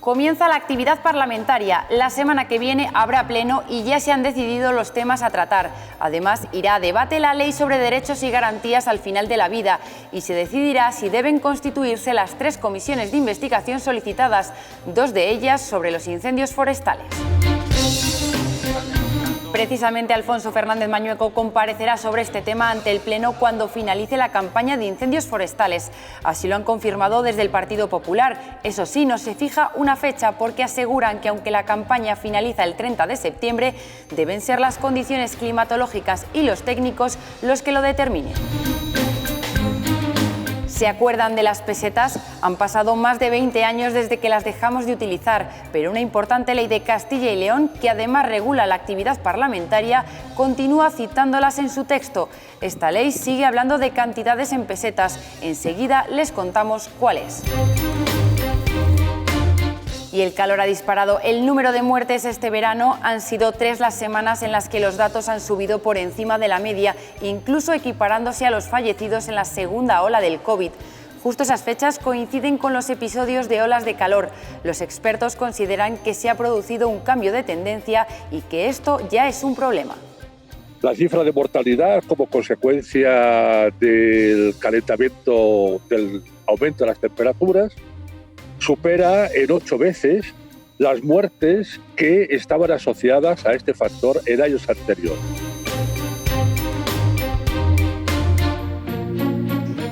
Comienza la actividad parlamentaria. La semana que viene habrá pleno y ya se han decidido los temas a tratar. Además, irá a debate la Ley sobre Derechos y Garantías al final de la vida y se decidirá si deben constituirse las 3 comisiones de investigación solicitadas, 2 de ellas sobre los incendios forestales. Precisamente Alfonso Fernández Mañueco comparecerá sobre este tema ante el Pleno cuando finalice la campaña de incendios forestales. Así lo han confirmado desde el Partido Popular. Eso sí, no se fija una fecha porque aseguran que aunque la campaña finaliza el 30 de septiembre, deben ser las condiciones climatológicas y los técnicos los que lo determinen. ¿Se acuerdan de las pesetas? Han pasado más de 20 años desde que las dejamos de utilizar, pero una importante ley de Castilla y León, que además regula la actividad parlamentaria, continúa citándolas en su texto. Esta ley sigue hablando de cantidades en pesetas. Enseguida les contamos cuál es. Y el calor ha disparado el número de muertes este verano. Han sido 3 las semanas en las que los datos han subido por encima de la media, incluso equiparándose a los fallecidos en la segunda ola del COVID. Justo esas fechas coinciden con los episodios de olas de calor. Los expertos consideran que se ha producido un cambio de tendencia y que esto ya es un problema. La cifra de mortalidad como consecuencia del calentamiento, del aumento de las temperaturas, supera en 8 veces las muertes que estaban asociadas a este factor en años anteriores.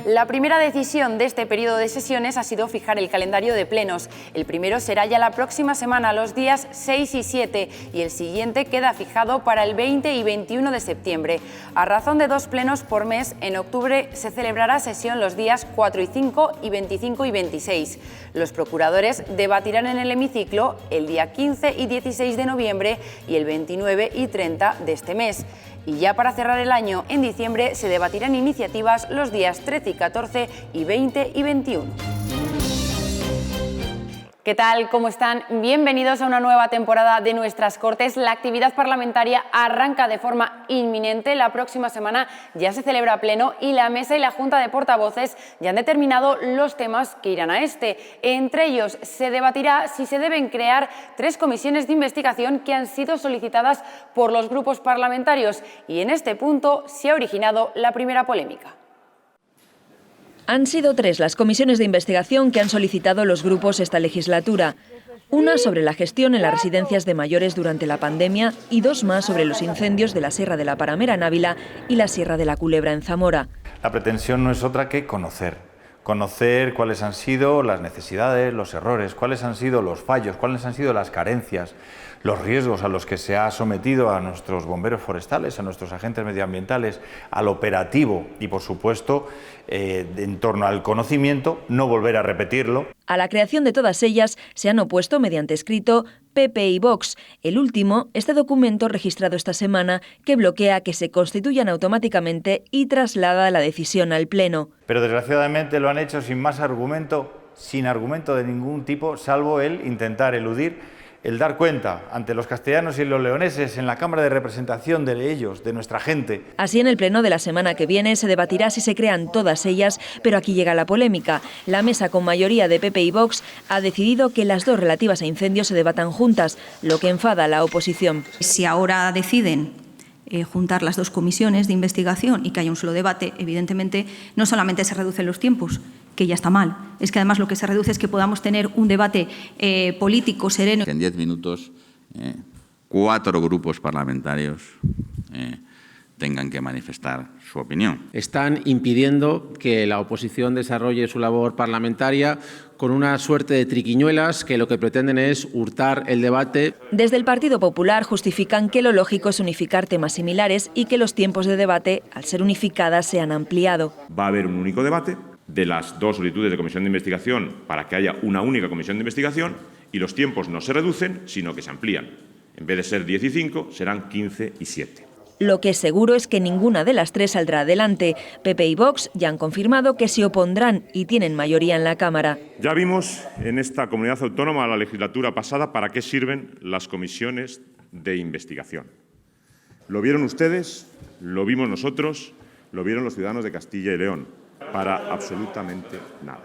La primera decisión de este periodo de sesiones ha sido fijar el calendario de plenos. El primero será ya la próxima semana, los días 6 y 7, y el siguiente queda fijado para el 20 y 21 de septiembre. A razón de 2 plenos por mes, en octubre se celebrará sesión los días 4 y 5 y 25 y 26. Los procuradores debatirán en el hemiciclo el día 15 y 16 de noviembre y el 29 y 30 de este mes. Y ya para cerrar el año, en diciembre, se debatirán iniciativas los días 13 y 14 y 20 y 21. ¿Qué tal? ¿Cómo están? Bienvenidos a una nueva temporada de Nuestras Cortes. La actividad parlamentaria arranca de forma inminente. La próxima semana ya se celebra pleno y la Mesa y la Junta de Portavoces ya han determinado los temas que irán a este. Entre ellos se debatirá si se deben crear 3 comisiones de investigación que han sido solicitadas por los grupos parlamentarios y en este punto se ha originado la primera polémica. Han sido 3 las comisiones de investigación que han solicitado los grupos esta legislatura. Una sobre la gestión en las residencias de mayores durante la pandemia y 2 más sobre los incendios de la Sierra de la Paramera en Ávila y la Sierra de la Culebra en Zamora. La pretensión no es otra que conocer cuáles han sido las necesidades, los errores, cuáles han sido los fallos, cuáles han sido las carencias, los riesgos a los que se ha sometido a nuestros bomberos forestales, a nuestros agentes medioambientales, al operativo y, por supuesto, en torno al conocimiento, no volver a repetirlo. A la creación de todas ellas se han opuesto mediante escrito PP y Vox. El último, este documento registrado esta semana que bloquea que se constituyan automáticamente y traslada la decisión al Pleno. Pero desgraciadamente lo han hecho sin más argumento, sin argumento de ningún tipo, salvo el intentar eludir el dar cuenta ante los castellanos y los leoneses en la Cámara de Representación de ellos, de nuestra gente. Así, en el pleno de la semana que viene se debatirá si se crean todas ellas, pero aquí llega la polémica. La mesa, con mayoría de PP y Vox, ha decidido que las 2 relativas a incendios se debatan juntas, lo que enfada a la oposición. Si ahora deciden juntar las 2 comisiones de investigación y que haya un solo debate, evidentemente no solamente se reducen los tiempos, que ya está mal, es que además lo que se reduce es que podamos tener un debate político sereno. En 10 minutos 4 grupos parlamentarios tengan que manifestar su opinión. Están impidiendo que la oposición desarrolle su labor parlamentaria con una suerte de triquiñuelas que lo que pretenden es hurtar el debate. Desde el Partido Popular justifican que lo lógico es unificar temas similares y que los tiempos de debate, al ser unificadas, se han ampliado. Va a haber un único debate de las 2 solicitudes de comisión de investigación para que haya una única comisión de investigación y los tiempos no se reducen, sino que se amplían. En vez de ser 10 y 5, serán 15 y 7. Lo que es seguro es que ninguna de las tres saldrá adelante. PP y Vox ya han confirmado que se opondrán y tienen mayoría en la Cámara. Ya vimos en esta comunidad autónoma la legislatura pasada para qué sirven las comisiones de investigación. Lo vieron ustedes, lo vimos nosotros, lo vieron los ciudadanos de Castilla y León. Para absolutamente nada.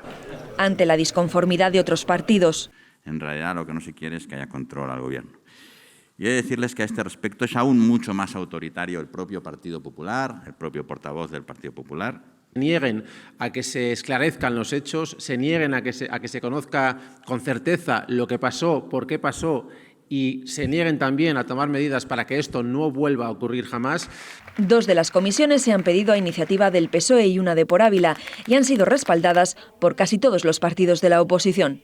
Ante la disconformidad de otros partidos. En realidad lo que no se quiere es que haya control al Gobierno. Y he de decirles que a este respecto es aún mucho más autoritario el propio Partido Popular, el propio portavoz del Partido Popular. Nieguen a que se esclarezcan los hechos, se nieguen a que se conozca con certeza lo que pasó, por qué pasó, y se nieguen también a tomar medidas para que esto no vuelva a ocurrir jamás. 2 de las comisiones se han pedido a iniciativa del PSOE y una de Por Ávila, y han sido respaldadas por casi todos los partidos de la oposición.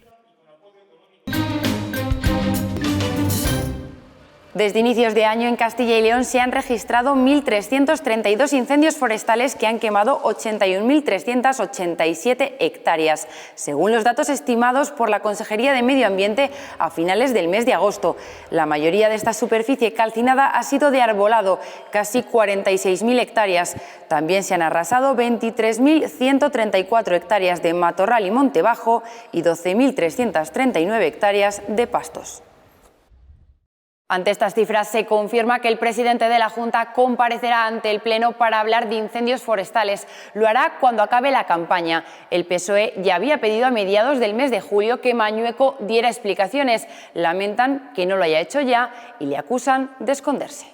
Desde inicios de año en Castilla y León se han registrado 1.332 incendios forestales que han quemado 81.387 hectáreas, según los datos estimados por la Consejería de Medio Ambiente a finales del mes de agosto. La mayoría de esta superficie calcinada ha sido de arbolado, casi 46.000 hectáreas. También se han arrasado 23.134 hectáreas de matorral y monte bajo y 12.339 hectáreas de pastos. Ante estas cifras se confirma que el presidente de la Junta comparecerá ante el Pleno para hablar de incendios forestales. Lo hará cuando acabe la campaña. El PSOE ya había pedido a mediados del mes de julio que Mañueco diera explicaciones. Lamentan que no lo haya hecho ya y le acusan de esconderse.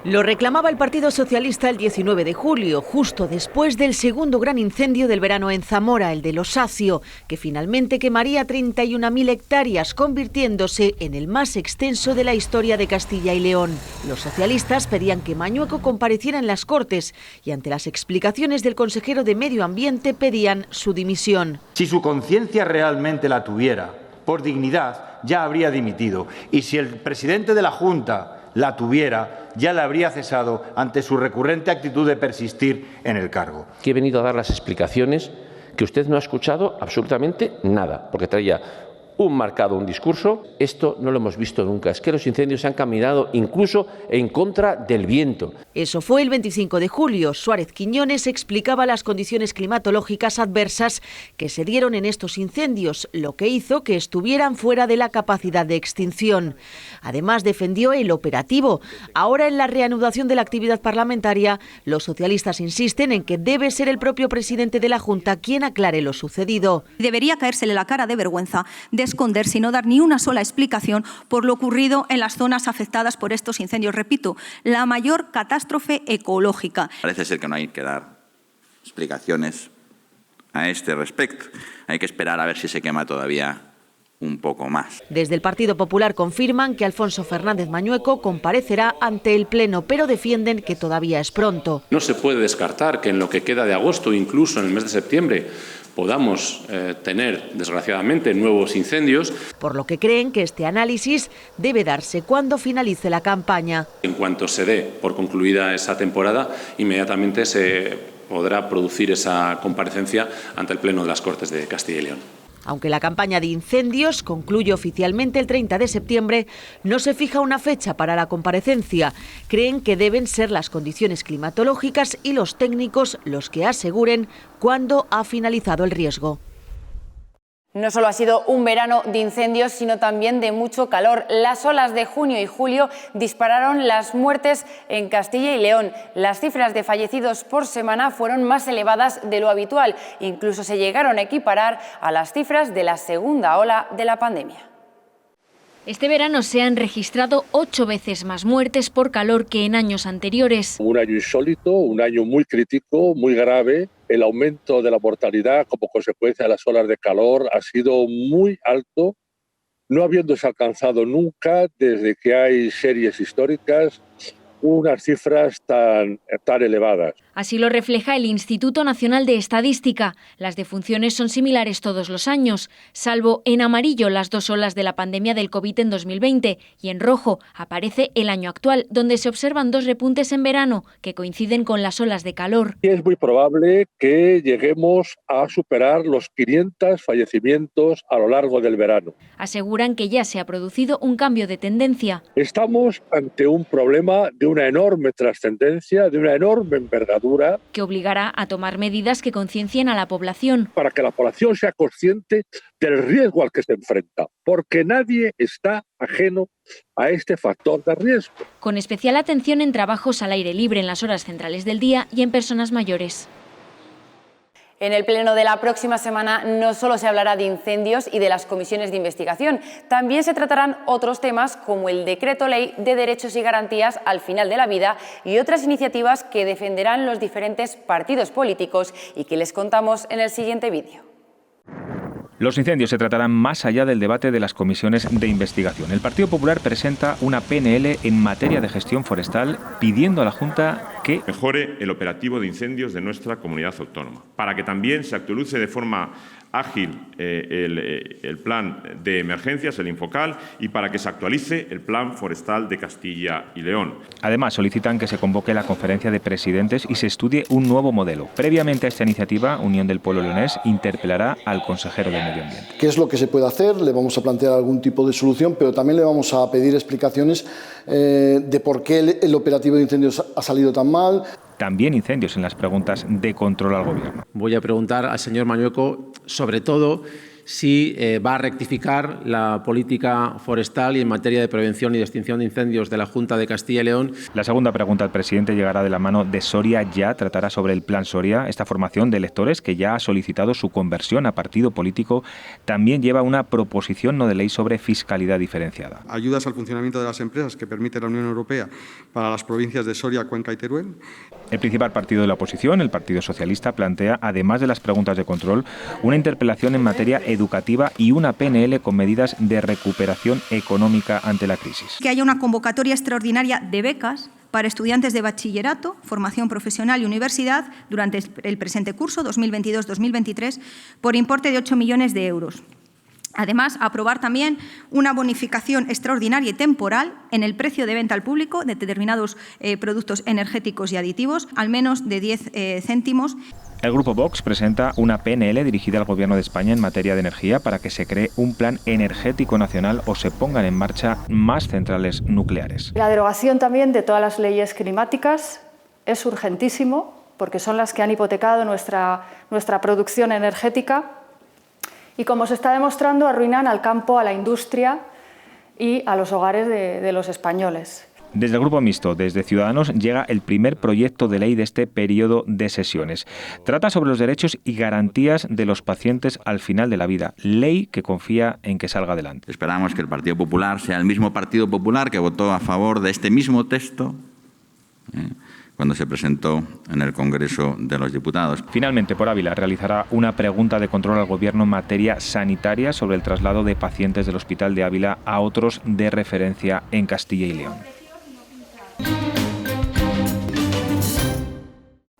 Lo reclamaba el Partido Socialista el 19 de julio, justo después del segundo gran incendio del verano en Zamora, el del Osacio, que finalmente quemaría 31.000 hectáreas, convirtiéndose en el más extenso de la historia de Castilla y León. Los socialistas pedían que Mañueco compareciera en las Cortes y ante las explicaciones del consejero de Medio Ambiente pedían su dimisión. Si su conciencia realmente la tuviera, por dignidad, ya habría dimitido. Y si el presidente de la Junta la tuviera, ya la habría cesado ante su recurrente actitud de persistir en el cargo. Que he venido a dar las explicaciones que usted no ha escuchado absolutamente nada, porque traía un discurso. Esto no lo hemos visto nunca. Es que los incendios se han caminado incluso en contra del viento. Eso fue el 25 de julio. Suárez Quiñones explicaba las condiciones climatológicas adversas que se dieron en estos incendios, lo que hizo que estuvieran fuera de la capacidad de extinción. Además, defendió el operativo. Ahora, en la reanudación de la actividad parlamentaria, los socialistas insisten en que debe ser el propio presidente de la Junta quien aclare lo sucedido. Debería caérsele la cara de vergüenza de esconderse y no dar ni una sola explicación por lo ocurrido en las zonas afectadas por estos incendios. Repito, la mayor catástrofe ecológica. Parece ser que no hay que dar explicaciones a este respecto. Hay que esperar a ver si se quema todavía un poco más. Desde el Partido Popular confirman que Alfonso Fernández Mañueco comparecerá ante el Pleno, pero defienden que todavía es pronto. No se puede descartar que en lo que queda de agosto, incluso en el mes de septiembre, podamos tener, desgraciadamente, nuevos incendios. Por lo que creen que este análisis debe darse cuando finalice la campaña. En cuanto se dé por concluida esa temporada, inmediatamente se podrá producir esa comparecencia ante el Pleno de las Cortes de Castilla y León. Aunque la campaña de incendios concluye oficialmente el 30 de septiembre, no se fija una fecha para la comparecencia. Creen que deben ser las condiciones climatológicas y los técnicos los que aseguren cuándo ha finalizado el riesgo. No solo ha sido un verano de incendios, sino también de mucho calor. Las olas de junio y julio dispararon las muertes en Castilla y León. Las cifras de fallecidos por semana fueron más elevadas de lo habitual. Incluso se llegaron a equiparar a las cifras de la segunda ola de la pandemia. Este verano se han registrado 8 veces más muertes por calor que en años anteriores. Un año insólito, un año muy crítico, muy grave. El aumento de la mortalidad como consecuencia de las olas de calor ha sido muy alto, no habiéndose alcanzado nunca desde que hay series históricas unas cifras tan elevadas. Así lo refleja el Instituto Nacional de Estadística. Las defunciones son similares todos los años, salvo en amarillo las 2 olas de la pandemia del COVID en 2020 y en rojo aparece el año actual, donde se observan 2 repuntes en verano que coinciden con las olas de calor. Es muy probable que lleguemos a superar los 500 fallecimientos a lo largo del verano. Aseguran que ya se ha producido un cambio de tendencia. Estamos ante un problema de una enorme trascendencia, de una enorme envergadura, que obligará a tomar medidas que conciencien a la población. Para que la población sea consciente del riesgo al que se enfrenta, porque nadie está ajeno a este factor de riesgo. Con especial atención en trabajos al aire libre en las horas centrales del día y en personas mayores. En el pleno de la próxima semana no solo se hablará de incendios y de las comisiones de investigación, también se tratarán otros temas como el decreto ley de derechos y garantías al final de la vida y otras iniciativas que defenderán los diferentes partidos políticos y que les contamos en el siguiente vídeo. Los incendios se tratarán más allá del debate de las comisiones de investigación. El Partido Popular presenta una PNL en materia de gestión forestal pidiendo a la Junta que mejore el operativo de incendios de nuestra comunidad autónoma, para que también se actualice de forma ágil el plan de emergencias, el Infocal, y para que se actualice el plan forestal de Castilla y León. Además, solicitan que se convoque la conferencia de presidentes y se estudie un nuevo modelo. Previamente a esta iniciativa, Unión del Pueblo Leonés interpelará al consejero de Medio Ambiente. ¿Qué es lo que se puede hacer? Le vamos a plantear algún tipo de solución, pero también le vamos a pedir explicaciones de por qué el operativo de incendios ha salido tan mal. También incendios en las preguntas de control al Gobierno. Voy a preguntar al señor Mañueco, sobre todo, si va a rectificar la política forestal y en materia de prevención y de extinción de incendios de la Junta de Castilla y León. La segunda pregunta al presidente llegará de la mano de Soria Ya. Tratará sobre el Plan Soria. Esta formación de electores, que ya ha solicitado su conversión a partido político, también lleva una proposición no de ley sobre fiscalidad diferenciada. Ayudas al funcionamiento de las empresas que permite la Unión Europea para las provincias de Soria, Cuenca y Teruel. El principal partido de la oposición, el Partido Socialista, plantea, además de las preguntas de control, una interpelación en materia educativa y una PNL con medidas de recuperación económica ante la crisis. Que haya una convocatoria extraordinaria de becas para estudiantes de bachillerato, formación profesional y universidad durante el presente curso 2022-2023 por importe de 8 millones de euros. Además, aprobar también una bonificación extraordinaria y temporal en el precio de venta al público de determinados productos energéticos y aditivos, al menos de 10 céntimos. El Grupo Vox presenta una PNL dirigida al Gobierno de España en materia de energía para que se cree un plan energético nacional o se pongan en marcha más centrales nucleares. La derogación también de todas las leyes climáticas es urgentísimo porque son las que han hipotecado nuestra producción energética. Y como se está demostrando, arruinan al campo, a la industria y a los hogares de los españoles. Desde el Grupo Mixto, desde Ciudadanos, llega el primer proyecto de ley de este periodo de sesiones. Trata sobre los derechos y garantías de los pacientes al final de la vida. Ley que confía en que salga adelante. Esperamos que el Partido Popular sea el mismo Partido Popular que votó a favor de este mismo texto cuando se presentó en el Congreso de los Diputados. Finalmente, por Ávila, realizará una pregunta de control al Gobierno en materia sanitaria sobre el traslado de pacientes del Hospital de Ávila a otros de referencia en Castilla y León.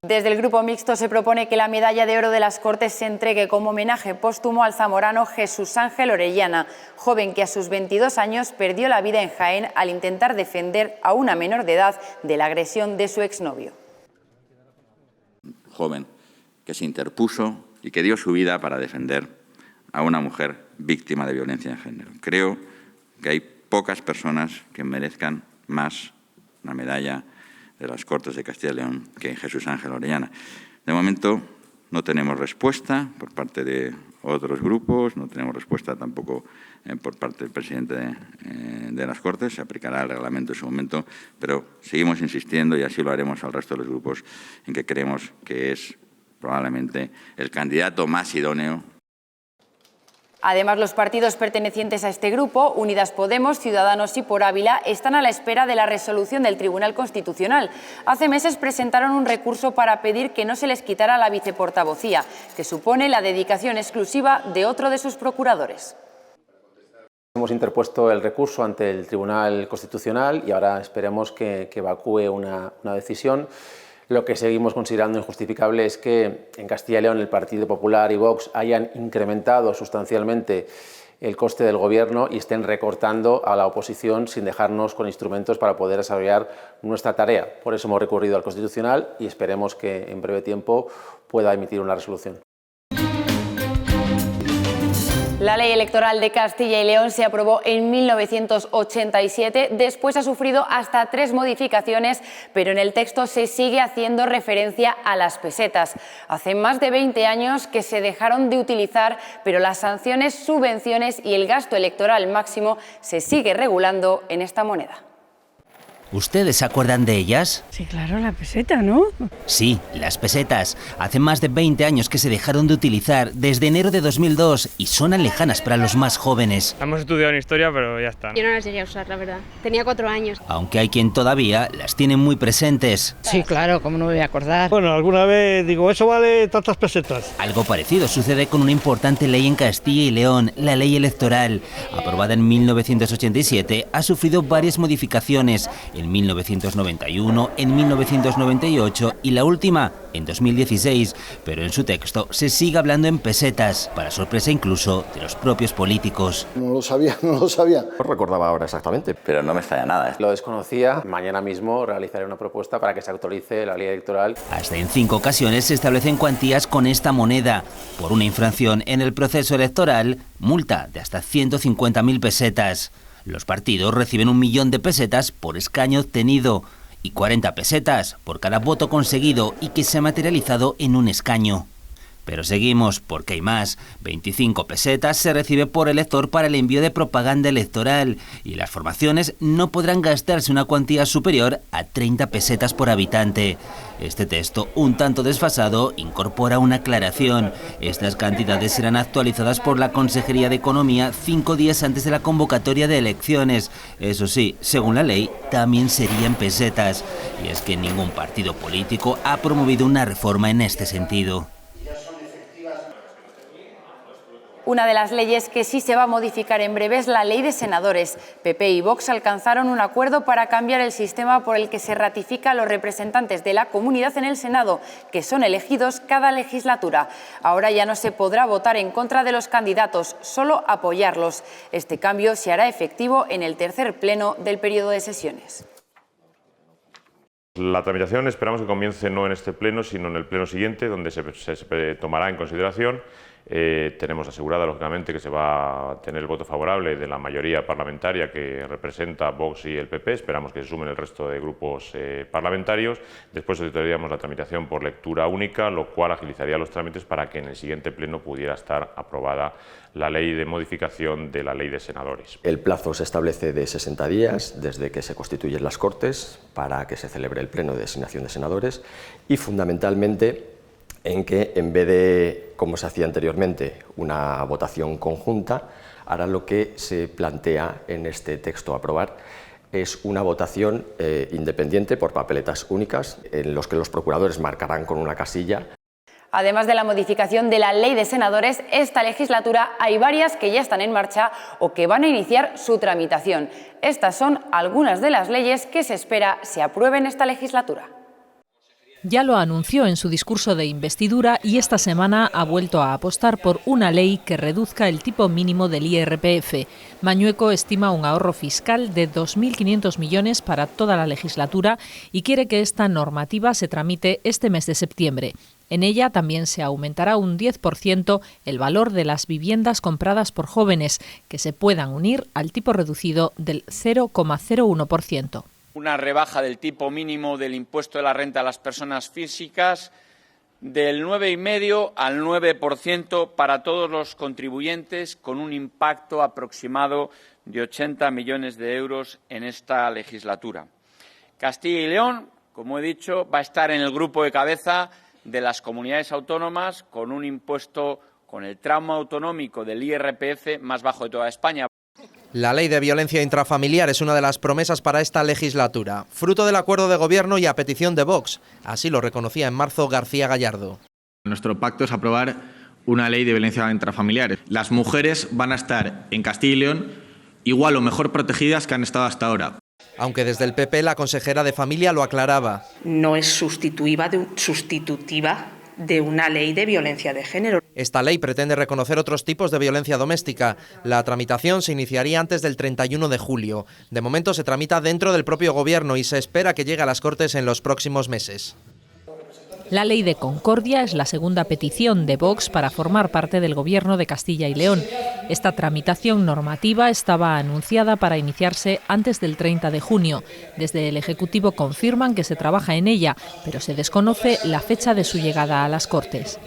Desde el Grupo Mixto se propone que la medalla de oro de las Cortes se entregue como homenaje póstumo al zamorano Jesús Ángel Orellana, joven que a sus 22 años perdió la vida en Jaén al intentar defender a una menor de edad de la agresión de su exnovio. Joven que se interpuso y que dio su vida para defender a una mujer víctima de violencia de género. Creo que hay pocas personas que merezcan más una medalla de las Cortes de Castilla y León que Jesús Ángel Orellana. De momento no tenemos respuesta por parte de otros grupos, no tenemos respuesta tampoco por parte del presidente de las Cortes, se aplicará el reglamento en su momento, pero seguimos insistiendo, y así lo haremos al resto de los grupos, en que creemos que es probablemente el candidato más idóneo. Además, los partidos pertenecientes a este grupo, Unidas Podemos, Ciudadanos y Por Ávila, están a la espera de la resolución del Tribunal Constitucional. Hace meses presentaron un recurso para pedir que no se les quitara la viceportavocía, que supone la dedicación exclusiva de otro de sus procuradores. Hemos interpuesto el recurso ante el Tribunal Constitucional y ahora esperemos que evacúe una decisión. Lo que seguimos considerando injustificable es que en Castilla y León el Partido Popular y Vox hayan incrementado sustancialmente el coste del Gobierno y estén recortando a la oposición sin dejarnos con instrumentos para poder desarrollar nuestra tarea. Por eso hemos recurrido al Constitucional y esperemos que en breve tiempo pueda emitir una resolución. La ley electoral de Castilla y León se aprobó en 1987, después ha sufrido hasta 3 modificaciones, pero en el texto se sigue haciendo referencia a las pesetas. Hace más de 20 años que se dejaron de utilizar, pero las sanciones, subvenciones y el gasto electoral máximo se sigue regulando en esta moneda. ¿Ustedes se acuerdan de ellas? Sí, claro, la peseta, ¿no? Sí, las pesetas. Hace más de 20 años que se dejaron de utilizar, desde enero de 2002, y suenan lejanas para los más jóvenes. Hemos estudiado en historia, pero ya está. Yo no las llegué a usar, la verdad. Tenía 4 años. Aunque hay quien todavía las tiene muy presentes. Sí, claro, ¿cómo no me voy a acordar? Bueno, alguna vez digo, eso vale tantas pesetas. Algo parecido sucede con una importante ley en Castilla y León, la ley electoral. Aprobada en 1987, ha sufrido varias modificaciones. En 1991, en 1998 y la última en 2016, pero en su texto se sigue hablando en pesetas, para sorpresa incluso de los propios políticos. No lo sabía. No recordaba ahora exactamente, pero no me extraña nada. Lo desconocía. Mañana mismo realizaré una propuesta para que se actualice la ley electoral. Hasta en 5 ocasiones se establecen cuantías con esta moneda. Por una infracción en el proceso electoral, multa de hasta 150.000 pesetas. Los partidos reciben 1 millón de pesetas por escaño obtenido y 40 pesetas por cada voto conseguido y que se ha materializado en un escaño. Pero seguimos, porque hay más. 25 pesetas se recibe por elector para el envío de propaganda electoral y las formaciones no podrán gastarse una cuantía superior a 30 pesetas por habitante. Este texto, un tanto desfasado, incorpora una aclaración. Estas cantidades serán actualizadas por la Consejería de Economía 5 días antes de la convocatoria de elecciones. Eso sí, según la ley, también serían pesetas. Y es que ningún partido político ha promovido una reforma en este sentido. Una de las leyes que sí se va a modificar en breve es la Ley de Senadores. PP y Vox alcanzaron un acuerdo para cambiar el sistema por el que se ratifica a los representantes de la comunidad en el Senado, que son elegidos cada legislatura. Ahora ya no se podrá votar en contra de los candidatos, solo apoyarlos. Este cambio se hará efectivo en el tercer pleno del periodo de sesiones. La tramitación esperamos que comience no en este pleno, sino en el pleno siguiente, donde se tomará en consideración. Tenemos asegurada, lógicamente, que se va a tener el voto favorable de la mayoría parlamentaria que representa Vox y el PP. Esperamos que se sumen el resto de grupos parlamentarios. Después solicitaríamos la tramitación por lectura única, lo cual agilizaría los trámites para que en el siguiente pleno pudiera estar aprobada la ley de modificación de la Ley de Senadores. El plazo se establece de 60 días desde que se constituyen las Cortes para que se celebre el pleno de designación de senadores y, fundamentalmente, en que, en vez de, como se hacía anteriormente, una votación conjunta, ahora lo que se plantea en este texto a aprobar es una votación independiente por papeletas únicas, en los que los procuradores marcarán con una casilla. Además de la modificación de la Ley de Senadores, esta legislatura hay varias que ya están en marcha o que van a iniciar su tramitación. Estas son algunas de las leyes que se espera se aprueben esta legislatura. Ya lo anunció en su discurso de investidura y esta semana ha vuelto a apostar por una ley que reduzca el tipo mínimo del IRPF. Mañueco estima un ahorro fiscal de 2.500 millones para toda la legislatura y quiere que esta normativa se tramite este mes de septiembre. En ella también se aumentará un 10% el valor de las viviendas compradas por jóvenes, que se puedan unir al tipo reducido del 0,01%. Una rebaja del tipo mínimo del impuesto de la renta a las personas físicas del 9,5 al 9% para todos los contribuyentes, con un impacto aproximado de 80 millones de euros en esta legislatura. Castilla y León, como he dicho, va a estar en el grupo de cabeza de las comunidades autónomas con un impuesto, con el tramo autonómico del IRPF más bajo de toda España. La ley de violencia intrafamiliar es una de las promesas para esta legislatura, fruto del acuerdo de gobierno y a petición de Vox. Así lo reconocía en marzo García Gallardo. Nuestro pacto es aprobar una ley de violencia intrafamiliar. Las mujeres van a estar en Castilla y León igual o mejor protegidas que han estado hasta ahora. aunque desde el PP la consejera de Familia lo aclaraba. No es sustitutiva de una ley de violencia de género. Esta ley pretende reconocer otros tipos de violencia doméstica. La tramitación se iniciaría antes del 31 de julio. De momento se tramita dentro del propio Gobierno y se espera que llegue a las Cortes en los próximos meses. La ley de Concordia es la segunda petición de Vox para formar parte del Gobierno de Castilla y León. Esta tramitación normativa estaba anunciada para iniciarse antes del 30 de junio. Desde el Ejecutivo confirman que se trabaja en ella, pero se desconoce la fecha de su llegada a las Cortes.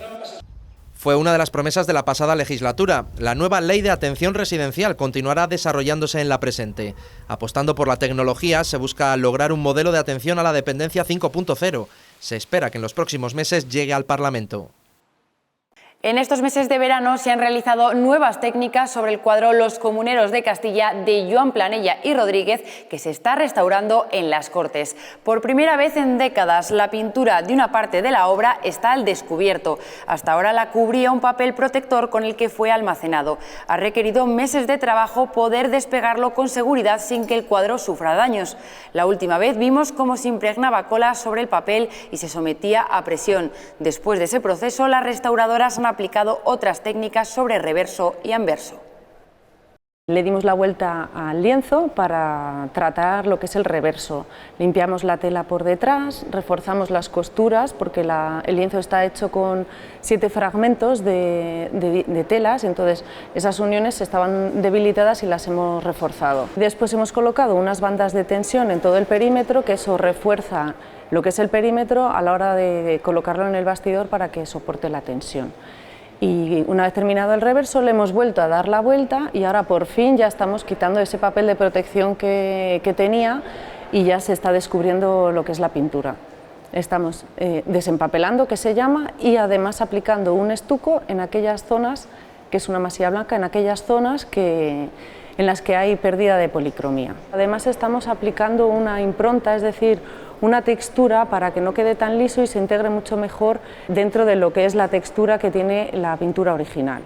Fue una de las promesas de la pasada legislatura. La nueva ley de atención residencial continuará desarrollándose en la presente. Apostando por la tecnología, se busca lograr un modelo de atención a la dependencia 5.0. Se espera que en los próximos meses llegue al Parlamento. En estos meses de verano se han realizado nuevas técnicas sobre el cuadro Los Comuneros de Castilla de Joan Planella y Rodríguez, que se está restaurando en las Cortes. Por primera vez en décadas, la pintura de una parte de la obra está al descubierto. Hasta ahora la cubría un papel protector con el que fue almacenado. Ha requerido meses de trabajo poder despegarlo con seguridad sin que el cuadro sufra daños. La última vez vimos cómo se impregnaba cola sobre el papel y se sometía a presión. Después de ese proceso, las restauradoras han aplicado otras técnicas sobre reverso y anverso. Le dimos la vuelta al lienzo para tratar lo que es el reverso. Limpiamos la tela por detrás, reforzamos las costuras porque el lienzo está hecho con 7 fragmentos de telas, entonces esas uniones estaban debilitadas y las hemos reforzado. Después hemos colocado unas bandas de tensión en todo el perímetro, que eso refuerza lo que es el perímetro a la hora de colocarlo en el bastidor para que soporte la tensión. Y una vez terminado el reverso le hemos vuelto a dar la vuelta y ahora por fin ya estamos quitando ese papel de protección que tenía y ya se está descubriendo lo que es la pintura. Estamos desempapelando, que se llama, y además aplicando un estuco en aquellas zonas, que es una masilla blanca, en aquellas zonas en las que hay pérdida de policromía. Además estamos aplicando una impronta, es decir, una textura para que no quede tan liso y se integre mucho mejor dentro de lo que es la textura que tiene la pintura original.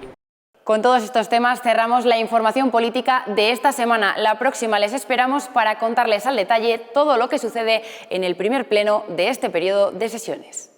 Con todos estos temas cerramos la información política de esta semana. La próxima les esperamos para contarles al detalle todo lo que sucede en el primer pleno de este periodo de sesiones.